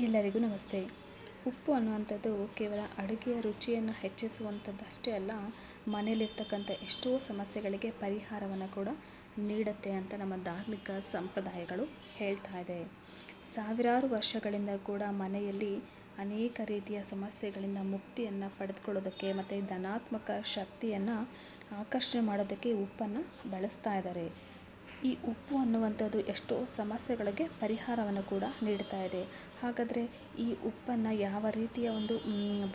ಎಲ್ಲರಿಗೂ ನಮಸ್ತೆ. ಉಪ್ಪು ಅನ್ನುವಂಥದ್ದು ಕೇವಲ ಅಡುಗೆಯ ರುಚಿಯನ್ನು ಹೆಚ್ಚಿಸುವಂಥದ್ದಷ್ಟೇ ಅಲ್ಲ, ಮನೆಯಲ್ಲಿರ್ತಕ್ಕಂಥ ಎಷ್ಟೋ ಸಮಸ್ಯೆಗಳಿಗೆ ಪರಿಹಾರವನ್ನು ಕೂಡ ನೀಡುತ್ತೆ ಅಂತ ನಮ್ಮ ಧಾರ್ಮಿಕ ಸಂಪ್ರದಾಯಗಳು ಹೇಳ್ತಾ ಇದೆ. ಸಾವಿರಾರು ವರ್ಷಗಳಿಂದ ಕೂಡ ಮನೆಯಲ್ಲಿ ಅನೇಕ ರೀತಿಯ ಸಮಸ್ಯೆಗಳಿಂದ ಮುಕ್ತಿಯನ್ನು ಪಡೆದುಕೊಳ್ಳೋದಕ್ಕೆ ಮತ್ತು ಧನಾತ್ಮಕ ಶಕ್ತಿಯನ್ನು ಆಕರ್ಷಣೆ ಮಾಡೋದಕ್ಕೆ ಉಪ್ಪನ್ನು ಬಳಸ್ತಾ ಇದ್ದಾರೆ. ಈ ಉಪ್ಪು ಅನ್ನುವಂಥದ್ದು ಎಷ್ಟೋ ಸಮಸ್ಯೆಗಳಿಗೆ ಪರಿಹಾರವನ್ನು ಕೂಡ ನೀಡ್ತಾ ಇದೆ. ಹಾಗಾದರೆ ಈ ಉಪ್ಪನ್ನು ಯಾವ ರೀತಿಯ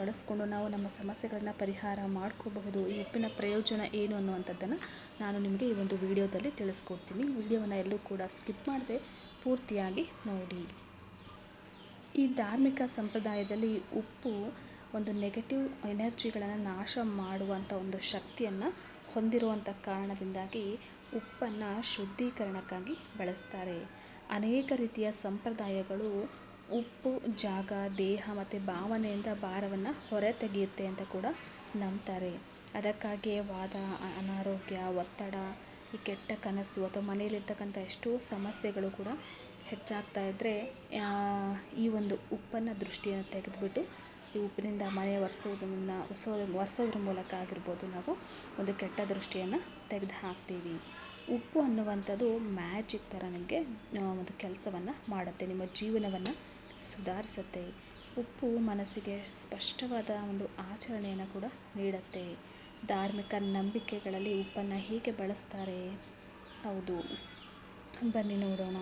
ಬಳಸ್ಕೊಂಡು ನಾವು ನಮ್ಮ ಸಮಸ್ಯೆಗಳನ್ನ ಪರಿಹಾರ ಮಾಡ್ಕೋಬಹುದು, ಈ ಉಪ್ಪಿನ ಪ್ರಯೋಜನ ಏನು ಅನ್ನುವಂಥದ್ದನ್ನು ನಾನು ನಿಮಗೆ ಈ ಒಂದು ವಿಡಿಯೋದಲ್ಲಿ ತಿಳಿಸ್ಕೊಡ್ತೀನಿ. ವಿಡಿಯೋವನ್ನು ಎಲ್ಲೂ ಕೂಡ ಸ್ಕಿಪ್ ಮಾಡದೆ ಪೂರ್ತಿಯಾಗಿ ನೋಡಿ. ಈ ಧಾರ್ಮಿಕ ಸಂಪ್ರದಾಯದಲ್ಲಿ ಉಪ್ಪು ಒಂದು ನೆಗೆಟಿವ್ ಎನರ್ಜಿಗಳನ್ನು ನಾಶ ಮಾಡುವಂಥ ಒಂದು ಶಕ್ತಿಯನ್ನು ಹೊಂದಿರುವಂಥ ಕಾರಣದಿಂದಾಗಿ ಉಪ್ಪನ್ನು ಶುದ್ಧೀಕರಣಕ್ಕಾಗಿ ಬಳಸ್ತಾರೆ. ಅನೇಕ ರೀತಿಯ ಸಂಪ್ರದಾಯಗಳು ಉಪ್ಪು ಜಾಗ, ದೇಹ ಮತ್ತು ಭಾವನೆಯಿಂದ ಭಾರವನ್ನು ಹೊರತೆಗೆಯುತ್ತೆ ಅಂತ ಕೂಡ ನಂಬ್ತಾರೆ. ಅದಕ್ಕಾಗಿಯೇ ವಾದ, ಅನಾರೋಗ್ಯ, ಒತ್ತಡ, ಈ ಕೆಟ್ಟ ಕನಸು ಅಥವಾ ಮನೆಯಲ್ಲಿರ್ತಕ್ಕಂಥ ಎಷ್ಟೋ ಸಮಸ್ಯೆಗಳು ಕೂಡ ಹೆಚ್ಚಾಗ್ತಾ ಇದ್ದರೆ ಈ ಒಂದು ಉಪ್ಪನ್ನು ದೃಷ್ಟಿಯನ್ನು ತೆಗೆದುಬಿಟ್ಟು ಈ ಉಪ್ಪಿನಿಂದ ಮನೆ ಒರೆಸೋದ್ರ ಮೂಲಕ ಆಗಿರ್ಬೋದು, ನಾವು ಒಂದು ಕೆಟ್ಟ ದೃಷ್ಟಿಯನ್ನು ತೆಗೆದು ಹಾಕ್ತೀವಿ. ಉಪ್ಪು ಅನ್ನುವಂಥದ್ದು ಮ್ಯಾಜಿಕ್ ಥರ ನಿಮಗೆ ಒಂದು ಕೆಲಸವನ್ನು ಮಾಡುತ್ತೆ, ನಿಮ್ಮ ಜೀವನವನ್ನು ಸುಧಾರಿಸುತ್ತೆ. ಉಪ್ಪು ಮನಸ್ಸಿಗೆ ಸ್ಪಷ್ಟವಾದ ಒಂದು ಆಚರಣೆಯನ್ನು ಕೂಡ ನೀಡುತ್ತೆ. ಧಾರ್ಮಿಕ ನಂಬಿಕೆಗಳಲ್ಲಿ ಉಪ್ಪನ್ನು ಹೇಗೆ ಬಳಸ್ತಾರೆ? ಹೌದು, ಬನ್ನಿ ನೋಡೋಣ.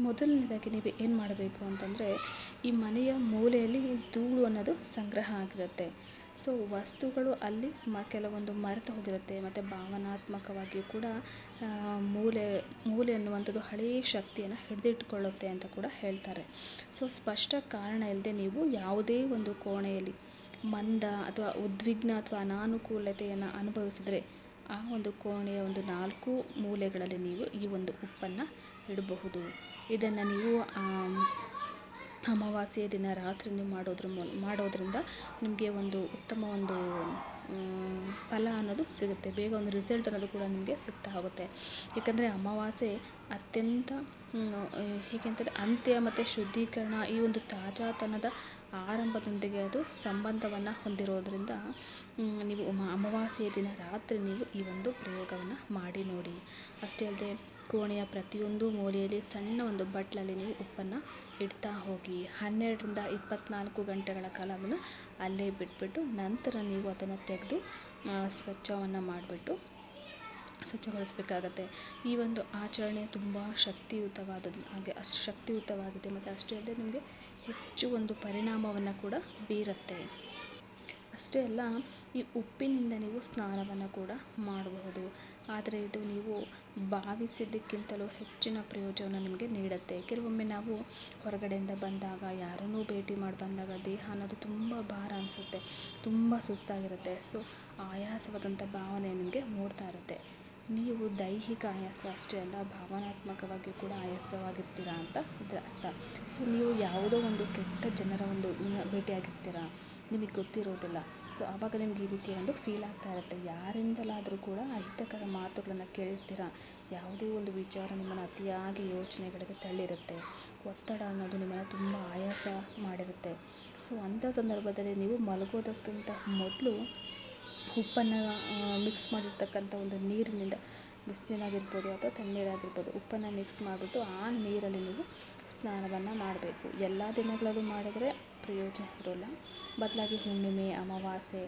ಮೊದಲನೇದಾಗಿ ನೀವು ಏನು ಮಾಡಬೇಕು ಅಂತಂದರೆ, ಈ ಮನೆಯ ಮೂಲೆಯಲ್ಲಿ ಧೂಳು ಅನ್ನೋದು ಸಂಗ್ರಹ ಆಗಿರುತ್ತೆ. ಸೊ ವಸ್ತುಗಳು ಅಲ್ಲಿ ಕೆಲವೊಂದು ಮರೆತು ಹೋಗಿರುತ್ತೆ ಮತ್ತು ಭಾವನಾತ್ಮಕವಾಗಿಯೂ ಕೂಡ ಮೂಲೆ ಅನ್ನುವಂಥದ್ದು ಹಳೆಯ ಶಕ್ತಿಯನ್ನು ಹಿಡಿದಿಟ್ಟುಕೊಳ್ಳುತ್ತೆ ಅಂತ ಕೂಡ ಹೇಳ್ತಾರೆ. ಸೊ ಸ್ಪಷ್ಟ ಕಾರಣ ಇಲ್ಲದೆ ನೀವು ಯಾವುದೇ ಒಂದು ಕೋಣೆಯಲ್ಲಿ ಮಂದ ಅಥವಾ ಉದ್ವಿಗ್ನ ಅಥವಾ ಅನಾನುಕೂಲತೆಯನ್ನು ಅನುಭವಿಸಿದರೆ ಆ ಒಂದು ಕೋಣೆಯ ಒಂದು 4 ಮೂಲೆಗಳಲ್ಲಿ ನೀವು ಈ ಒಂದು ಉಪ್ಪನ್ನು ಇಡಬಹುದು. ಇದನ್ನು ನೀವು ಅಮಾವಾಸ್ಯೆಯ ದಿನ ರಾತ್ರಿ ನೀವು ಮಾಡೋದ್ರಿಂದ ನಿಮಗೆ ಒಂದು ಉತ್ತಮ ಒಂದು ಫಲ ಅನ್ನೋದು ಸಿಗುತ್ತೆ. ಬೇಗ ಒಂದು ರಿಸಲ್ಟ್ ಅನ್ನೋದು ಕೂಡ ನಿಮಗೆ ಸಿಗ್ತಾ ಹೋಗುತ್ತೆ. ಏಕೆಂದರೆ ಅಮಾವಾಸ್ಯೆ ಅತ್ಯಂತ ಹೇಗೆ ಅಂತಂದರೆ ಅಂತ್ಯ ಮತ್ತು ಶುದ್ಧೀಕರಣ, ಈ ಒಂದು ತಾಜಾತನದ ಆರಂಭದೊಂದಿಗೆ ಅದು ಸಂಬಂಧವನ್ನು ಹೊಂದಿರೋದ್ರಿಂದ ನೀವು ಅಮಾವಾಸ್ಯೆಯ ದಿನ ರಾತ್ರಿ ನೀವು ಈ ಒಂದು ಪ್ರಯೋಗವನ್ನು ಮಾಡಿ ನೋಡಿ. ಅಷ್ಟೇ ಅಲ್ಲದೆ ಕೋಣೆಯ ಪ್ರತಿಯೊಂದು ಮೂಲೆಯಲ್ಲಿ ಸಣ್ಣ ಒಂದು ಬಟ್ಲಲ್ಲಿ ನೀವು ಉಪ್ಪನ್ನು ಇಡ್ತಾ ಹೋಗಿ 12 ರಿಂದ 24 ಗಂಟೆಗಳ ಕಾಲ ಅದನ್ನು ಅಲ್ಲೇ ಬಿಟ್ಬಿಟ್ಟು ನಂತರ ನೀವು ಅದನ್ನು ತೆಗೆದು ಸ್ವಚ್ಛಗೊಳಿಸಬೇಕಾಗತ್ತೆ. ಈ ಒಂದು ಆಚರಣೆ ತುಂಬ ಶಕ್ತಿಯುತವಾಗಿದೆ ಮತ್ತು ಅಷ್ಟೇ ಅಲ್ಲದೆ ನಿಮಗೆ ಹೆಚ್ಚು ಒಂದು ಪರಿಣಾಮವನ್ನು ಕೂಡ ಬೀರುತ್ತೆ. ಅಷ್ಟೇ ಅಲ್ಲ, ಈ ಉಪ್ಪಿನಿಂದ ನೀವು ಸ್ನಾನವನ್ನು ಕೂಡ ಮಾಡಬಹುದು. ಆದರೆ ಇದು ನೀವು ಭಾವಿಸಿದ್ದಕ್ಕಿಂತಲೂ ಹೆಚ್ಚಿನ ಪ್ರಯೋಜನ ನಿಮಗೆ ನೀಡುತ್ತೆ. ಕೆಲವೊಮ್ಮೆ ನಾವು ಹೊರಗಡೆಯಿಂದ ಬಂದಾಗ, ಯಾರನ್ನೂ ಭೇಟಿ ಮಾಡಿ ಬಂದಾಗ ದೇಹ ಅನ್ನೋದು ತುಂಬ ಭಾರ ಅನಿಸುತ್ತೆ, ತುಂಬ ಸುಸ್ತಾಗಿರುತ್ತೆ. ಸೊ ಆಯಾಸವಾದಂಥ ಭಾವನೆ ನಿಮಗೆ ಮೂಡ್ತಾ ಇರುತ್ತೆ. ನೀವು ದೈಹಿಕ ಆಯಾಸ ಅಷ್ಟೇ ಅಲ್ಲ, ಭಾವನಾತ್ಮಕವಾಗಿ ಕೂಡ ಆಯಾಸವಾಗಿರ್ತೀರಾ ಅಂತ ಇದರ ಅರ್ಥ. ಸೊ ನೀವು ಯಾವುದೋ ಒಂದು ಕೆಟ್ಟ ಜನರ ಒಂದು ಭೇಟಿಯಾಗಿರ್ತೀರಾ, ನಿಮಗೆ ಗೊತ್ತಿರೋದಿಲ್ಲ. ಸೊ ಆವಾಗ ನಿಮ್ಗೆ ಈ ರೀತಿಯ ಒಂದು ಫೀಲ್ ಆಗ್ತಾ ಇರುತ್ತೆ. ಯಾರಿಂದಲಾದರೂ ಕೂಡ ಅಹಿತಕರ ಮಾತುಗಳನ್ನು ಕೇಳಿರ್ತೀರ, ಯಾವುದೋ ಒಂದು ವಿಚಾರ ನಿಮ್ಮನ್ನು ಅತಿಯಾಗಿ ಯೋಚನೆಗಳಿಗೆ ತಳ್ಳಿರುತ್ತೆ, ಒತ್ತಡ ಅನ್ನೋದು ನಿಮ್ಮನ್ನು ತುಂಬ ಆಯಾಸ ಮಾಡಿರುತ್ತೆ. ಸೊ ಅಂಥ ಸಂದರ್ಭದಲ್ಲಿ ನೀವು ಮಲಗೋದಕ್ಕಿಂತ ಮೊದಲು ಉಪ್ಪನ್ನು ಮಿಕ್ಸ್ ಮಾಡಿರ್ತಕ್ಕಂಥ ಒಂದು ನೀರಿನಿಂದ, ಬಿಸಿನೀರಾಗಿರ್ಬೋದು ಅಥವಾ ತಣ್ಣೀರಾಗಿರ್ಬೋದು, ಉಪ್ಪನ್ನು ಮಿಕ್ಸ್ ಮಾಡಿಬಿಟ್ಟು ಆ ನೀರಲ್ಲಿ ನೀವು ಸ್ನಾನವನ್ನು ಮಾಡಬೇಕು. ಎಲ್ಲ ದಿನಗಳಲ್ಲೂ ಮಾಡಿದರೆ ಪ್ರಯೋಜನ ಇರೋಲ್ಲ. ಬದಲಾಗಿ ಹುಣ್ಣಿಮೆ, ಅಮಾವಾಸ್ಯೆ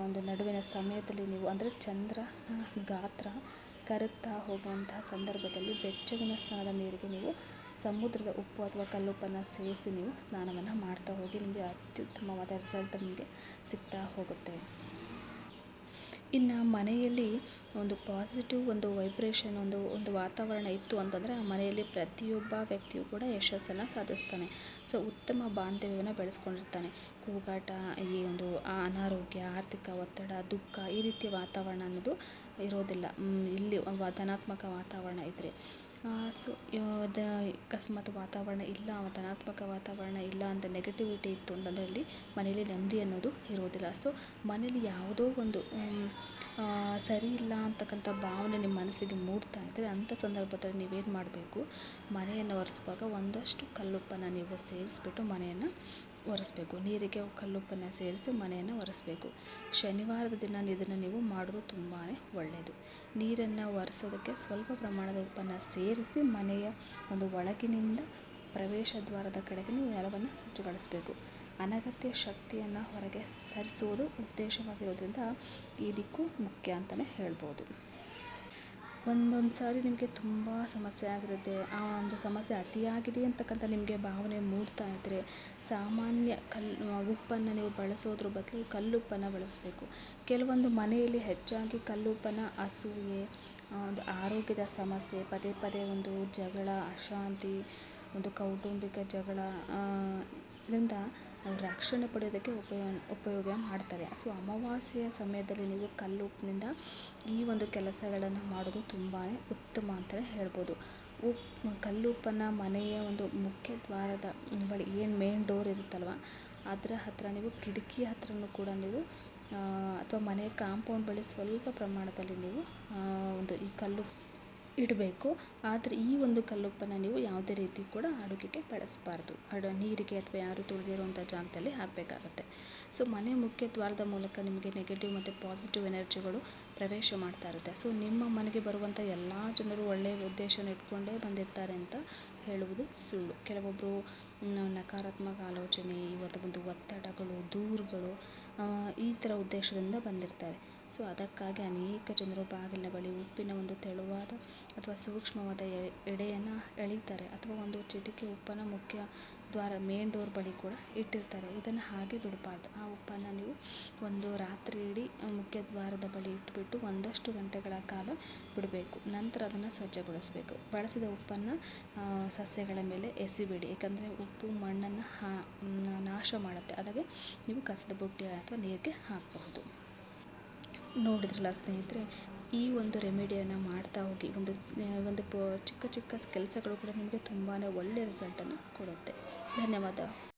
ಒಂದು ನಡುವಿನ ಸಮಯದಲ್ಲಿ ನೀವು, ಅಂದರೆ ಚಂದ್ರ ಗಾತ್ರ ಕರಗ್ತಾ ಹೋಗುವಂತಹ ಸಂದರ್ಭದಲ್ಲಿ ಬೆಚ್ಚಗಿನ ಸ್ನಾನದ ನೀರಿಗೆ ನೀವು ಸಮುದ್ರದ ಉಪ್ಪು ಅಥವಾ ಕಲ್ಲುಪ್ಪನ್ನು ಸೇರಿಸಿ ನೀವು ಸ್ನಾನವನ್ನು ಮಾಡ್ತಾ ಹೋಗಿ. ನಿಮಗೆ ಅತ್ಯುತ್ತಮವಾದ ರಿಸಲ್ಟ್ ನಿಮಗೆ ಸಿಗ್ತಾ ಹೋಗುತ್ತೆ. ಇನ್ನು ಮನೆಯಲ್ಲಿ ಒಂದು ಪಾಸಿಟಿವ್ ಒಂದು ವೈಬ್ರೇಷನ್, ಒಂದು ವಾತಾವರಣ ಇತ್ತು ಅಂತಂದರೆ ಆ ಮನೆಯಲ್ಲಿ ಪ್ರತಿಯೊಬ್ಬ ವ್ಯಕ್ತಿಯು ಕೂಡ ಯಶಸ್ಸನ್ನು ಸಾಧಿಸ್ತಾನೆ. ಸೊ ಉತ್ತಮ ಬಾಂಧವ್ಯವನ್ನು ಬೆಳೆಸ್ಕೊಂಡಿರ್ತಾನೆ. ಕೂಗಾಟ, ಈ ಒಂದು ಅನಾರೋಗ್ಯ, ಆರ್ಥಿಕ ಒತ್ತಡ, ದುಃಖ, ಈ ರೀತಿಯ ವಾತಾವರಣ ಅನ್ನೋದು ಇರೋದಿಲ್ಲ ಇಲ್ಲಿ ಧನಾತ್ಮಕ ವಾತಾವರಣ ಇದ್ದರೆ. ಸೊ ಅಕಸ್ಮಾತ್ ವಾತಾವರಣ ಇಲ್ಲ, ಧನಾತ್ಮಕ ವಾತಾವರಣ ಇಲ್ಲ ಅಂತ ನೆಗೆಟಿವಿಟಿ ಇತ್ತು ಅಂತಂದರೆ ಮನೇಲಿ ನೆಮ್ಮದಿ ಅನ್ನೋದು ಇರೋದಿಲ್ಲ. ಸೊ ಮನೇಲಿ ಯಾವುದೋ ಒಂದು ಸರಿ ಇಲ್ಲ ಅಂತಕ್ಕಂಥ ಭಾವನೆ ನಿಮ್ಮ ಮನಸ್ಸಿಗೆ ಮೂಡ್ತಾ ಇದ್ದರೆ ಅಂಥ ಸಂದರ್ಭದಲ್ಲಿ ನೀವೇನು ಮಾಡಬೇಕು, ಮನೆಯನ್ನು ಒರೆಸುವಾಗ ಒಂದಷ್ಟು ಕಲ್ಲುಪ್ಪನ್ನು ನೀವು ಸೇರಿಸ್ಬಿಟ್ಟು ಮನೆಯನ್ನು ಒರೆಸ್ಬೇಕು. ನೀರಿಗೆ ಕಲ್ಲುಪ್ಪನ್ನು ಸೇರಿಸಿ ಮನೆಯನ್ನು ಒರೆಸ್ಬೇಕು. ಶನಿವಾರದ ದಿನ ಇದನ್ನು ನೀವು ಮಾಡೋದು ತುಂಬಾ ಒಳ್ಳೆಯದು. ನೀರನ್ನು ಒರೆಸೋದಕ್ಕೆ ಸ್ವಲ್ಪ ಪ್ರಮಾಣದ ಉಪ್ಪನ್ನು ಸೇರಿಸಿ ಮನೆಯ ಒಂದು ಒಳಗಿನಿಂದ ಪ್ರವೇಶ ದ್ವಾರದ ಕಡೆಗೆ ನೀವು ನೆಲವನ್ನು ಸ್ವಚ್ಛಗೊಳಿಸಬೇಕು. ಅನಗತ್ಯ ಶಕ್ತಿಯನ್ನು ಹೊರಗೆ ಸರಿಸುವುದು ಉದ್ದೇಶವಾಗಿರೋದ್ರಿಂದ ಈ ದಿಕ್ಕು ಮುಖ್ಯ ಅಂತಲೇ ಹೇಳ್ಬೋದು. ಒಂದೊಂದು ಸಾರಿ ನಿಮಗೆ ತುಂಬ ಸಮಸ್ಯೆ ಆಗಿರುತ್ತೆ, ಆ ಒಂದು ಸಮಸ್ಯೆ ಅತಿಯಾಗಿದೆ ಅಂತಕ್ಕಂಥ ನಿಮಗೆ ಭಾವನೆ ಮೂಡ್ತಾ ಇದ್ದರೆ ಸಾಮಾನ್ಯ ಉಪ್ಪನ್ನು ನೀವು ಬಳಸೋದ್ರ ಬದಲು ಕಲ್ಲುಪ್ಪನ್ನು ಬಳಸಬೇಕು. ಕೆಲವೊಂದು ಮನೆಯಲ್ಲಿ ಹೆಚ್ಚಾಗಿ ಕಲ್ಲುಪ್ಪನ್ನು ಅಸೂಯೆ, ಒಂದು ಆರೋಗ್ಯದ ಸಮಸ್ಯೆ, ಪದೇ ಪದೇ ಒಂದು ಜಗಳ, ಅಶಾಂತಿ, ಒಂದು ಕೌಟುಂಬಿಕ ಜಗಳ ಇದರಿಂದ ರಕ್ಷಣೆ ಪಡೆಯೋದಕ್ಕೆ ಉಪಯೋಗ ಮಾಡ್ತಾರೆ. ಸೊ ಅಮಾವಾಸ್ಯೆಯ ಸಮಯದಲ್ಲಿ ನೀವು ಕಲ್ಲುಪ್ಪಿನಿಂದ ಈ ಒಂದು ಕೆಲಸಗಳನ್ನು ಮಾಡೋದು ತುಂಬಾ ಉತ್ತಮ ಅಂತಲೇ ಹೇಳ್ಬೋದು. ಕಲ್ಲುಪ್ಪನ್ನು ಮನೆಯ ಒಂದು ಮುಖ್ಯ ದ್ವಾರದ ಬಳಿ ಏನು ಮೇನ್ ಡೋರ್ ಇರುತ್ತಲ್ವ ಅದರ ಹತ್ತಿರ ನೀವು ಕಿಟಕಿ ಹತ್ರನೂ ಕೂಡ ನೀವು ಅಥವಾ ಮನೆಯ ಕಾಂಪೌಂಡ್ ಬಳಿ ಸ್ವಲ್ಪ ಪ್ರಮಾಣದಲ್ಲಿ ನೀವು ಒಂದು ಈ ಕಲ್ಲು ಇಡಬೇಕು. ಆದರೆ ಈ ಒಂದು ಕಲ್ಲುಪ್ಪನ್ನು ನೀವು ಯಾವುದೇ ರೀತಿ ಕೂಡ ಅಡುಗೆಗೆ ಬಳಸಬಾರ್ದು. ನೀರಿಗೆ ಅಥವಾ ಯಾರು ತುಳಿದಿರುವಂಥ ಜಾಗದಲ್ಲಿ ಹಾಕಬೇಕಾಗತ್ತೆ. ಸೊ ಮನೆ ಮುಖ್ಯ ದ್ವಾರದ ಮೂಲಕ ನಿಮಗೆ ನೆಗೆಟಿವ್ ಮತ್ತು ಪಾಸಿಟಿವ್ ಎನರ್ಜಿಗಳು ಪ್ರವೇಶ ಮಾಡ್ತಾ ಇರುತ್ತೆ. ಸೊ ನಿಮ್ಮ ಮನೆಗೆ ಬರುವಂಥ ಎಲ್ಲ ಜನರು ಒಳ್ಳೆಯ ಉದ್ದೇಶನ ಇಟ್ಕೊಂಡೇ ಬಂದಿರ್ತಾರೆ ಅಂತ ಹೇಳುವುದು ಸುಳ್ಳು. ಕೆಲವೊಬ್ಬರು ನಕಾರಾತ್ಮಕ ಆಲೋಚನೆ, ಇವತ್ತು ಒಂದು ಒತ್ತಡಗಳು, ದೂರುಗಳು ಈ ಥರ ಉದ್ದೇಶದಿಂದ ಬಂದಿರ್ತಾರೆ. ಸೊ ಅದಕ್ಕಾಗಿ ಅನೇಕ ಜನರು ಬಾಗಿಲಿನ ಬಳಿ ಉಪ್ಪಿನ ಒಂದು ತೆಳುವಾದ ಅಥವಾ ಸೂಕ್ಷ್ಮವಾದ ಎಡೆಯನ್ನು ಎಳಿತಾರೆ ಅಥವಾ ಒಂದು ಚಿಟಿಕೆ ಉಪ್ಪನ್ನು ಮುಖ್ಯ ದ್ವಾರ ಮೇನ್ ಡೋರ್ ಬಳಿ ಕೂಡ ಇಟ್ಟಿರ್ತಾರೆ. ಇದನ್ನು ಹಾಗೆ ಬಿಡಬಾರ್ದು. ಆ ಉಪ್ಪನ್ನು ನೀವು ಒಂದು ರಾತ್ರಿ ಇಡೀ ಮುಖ್ಯ ದ್ವಾರದ ಬಳಿ ಇಟ್ಬಿಟ್ಟು ಒಂದಷ್ಟು ಗಂಟೆಗಳ ಕಾಲ ಬಿಡಬೇಕು. ನಂತರ ಅದನ್ನು ಸ್ವಚ್ಛಗೊಳಿಸಬೇಕು. ಬಳಸಿದ ಉಪ್ಪನ್ನು ಸಸ್ಯಗಳ ಮೇಲೆ ಎಸಿಬೇಡಿ, ಏಕೆಂದರೆ ಉಪ್ಪು ಮಣ್ಣನ್ನು ನಾಶ ಮಾಡುತ್ತೆ. ಅದಕ್ಕೆ ನೀವು ಕಸದ ಬುಟ್ಟಿ ಅಥವಾ ನೀರಿಗೆ ಹಾಕಬಹುದು. ನೋಡಿದ್ರಲ್ಲ ಸ್ನೇಹಿತರೆ, ಈ ಒಂದು ರೆಮಿಡಿಯನ್ನು ಮಾಡ್ತಾ ಹೋಗಿ ಒಂದು ಚಿಕ್ಕ ಚಿಕ್ಕ ಕೆಲಸಗಳು ಕೂಡ ನಿಮಗೆ ತುಂಬಾ ಒಳ್ಳೆಯ ರಿಸಲ್ಟನ್ನು ಕೊಡುತ್ತೆ. ಧನ್ಯವಾದ.